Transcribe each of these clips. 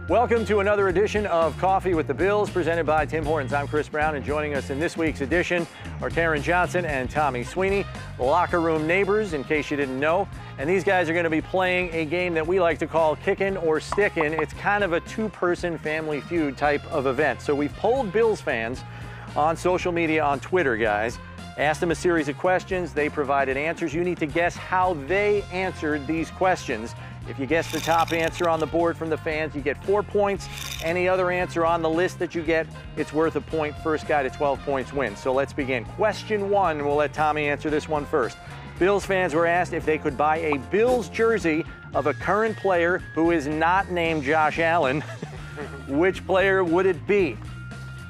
Welcome to another edition of Coffee with the Bills, presented by Tim Hortons. I'm Chris Brown, and joining us in this week's edition are Taron Johnson and Tommy Sweeney, locker room neighbors, in case you didn't know. And these guys are going to be playing a game that we like to call Kickin or Stickin. It's kind of a two-person family feud type of event. So we've polled Bills fans on social media, on Twitter, guys. Asked them a series of questions. They provided answers. You need to guess how they answered these questions. If you guess the top answer on the board from the fans, you get 4 points. Any other answer on the list that you get, it's worth a point. First guy to 12 points wins. So let's begin. Question one, we'll let Tommy answer this one first. Bills fans were asked if they could buy a Bills jersey of a current player who is not named Josh Allen. Which player would it be?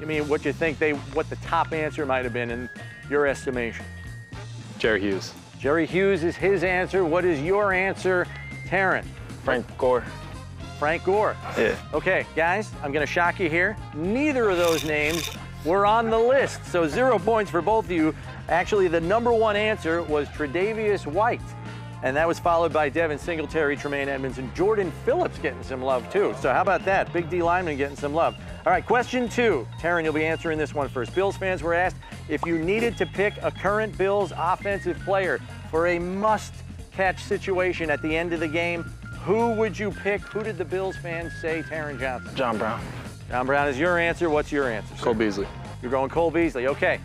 I mean, what you think what the top answer might have been in your estimation? Jerry Hughes. Jerry Hughes is his answer. What is your answer, Taron? Frank Gore. Frank Gore. Yeah. Okay, guys, I'm going to shock you here. Neither of those names were on the list, so 0 points for both of you. Actually, the number one answer was Tre'Davious White, and that was followed by Devin Singletary, Tremaine Edmonds, and Jordan Phillips getting some love, too. So how about that? Big D lineman getting some love. All right, question two. Taron, you'll be answering this one first. Bills fans were asked if you needed to pick a current Bills offensive player for a must-catch situation at the end of the game, who would you pick? Who did the Bills fans say, Taron Johnson? John Brown. John Brown is your answer. What's your answer, sir? Cole Beasley. You're going Cole Beasley. Okay.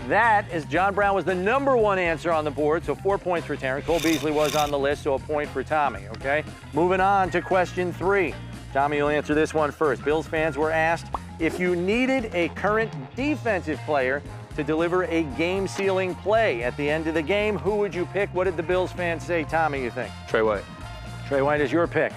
That is John Brown was the number one answer on the board, so 4 points for Taron. Cole Beasley was on the list, so a point for Tommy, okay? Moving on to question three. Tommy, you'll answer this one first. Bills fans were asked if you needed a current defensive player to deliver a game-sealing play at the end of the game, who would you pick? What did the Bills fans say, Tommy, you think? Trey White. Trey White is your pick.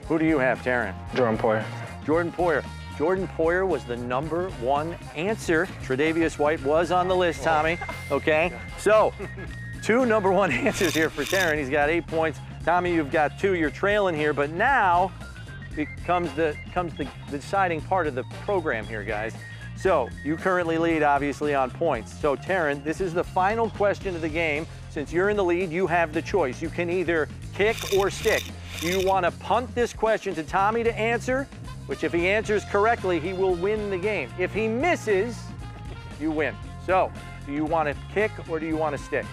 Who do you have, Taron? Jordan Poyer. Jordan Poyer. Jordan Poyer was the number one answer. Tre'Davious White was on the list, Tommy. Okay, so 2 number one answers here for Taron. He's got 8 points. Tommy, you've got 2. You're trailing here, but now it comes the deciding part of the program here, guys. So you currently lead, obviously, on points. So Taron, this is the final question of the game. Since you're in the lead, you have the choice. You can either kick or stick. Do you want to punt this question to Tommy to answer? Which if he answers correctly, he will win the game. If he misses, you win. So, do you want to kick or do you want to stick?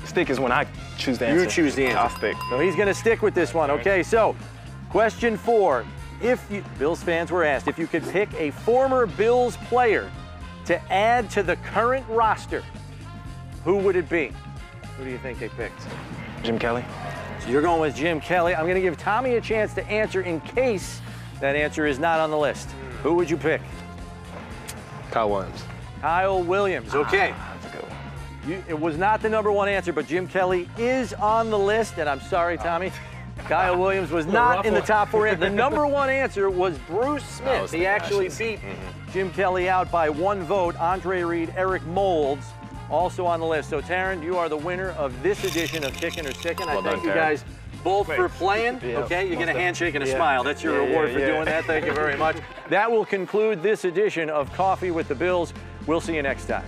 Stick is when I choose the answer. You choose the answer. I'll stick. So he's going to stick with this one. Okay, so question 4. Bills fans were asked if you could pick a former Bills player to add to the current roster, who would it be? Who do you think they picked? Jim Kelly. So you're going with Jim Kelly. I'm going to give Tommy a chance to answer in case that answer is not on the list. Who would you pick? Kyle Williams. Kyle Williams. Okay. That's a good one. It was not the number one answer, but Jim Kelly is on the list, and I'm sorry, Tommy. Kyle Williams was not in the top 4. The number one answer was Bruce Smith. He actually beat Jim Kelly out by 1 vote. Andre Reed, Eric Moulds, also on the list. So, Taron, you are the winner of this edition of Kickin or Stickin. I thank you guys both for playing. Okay, you get a handshake and a smile. That's your reward for doing that. Thank you very much. That will conclude this edition of Coffee with the Bills. We'll see you next time.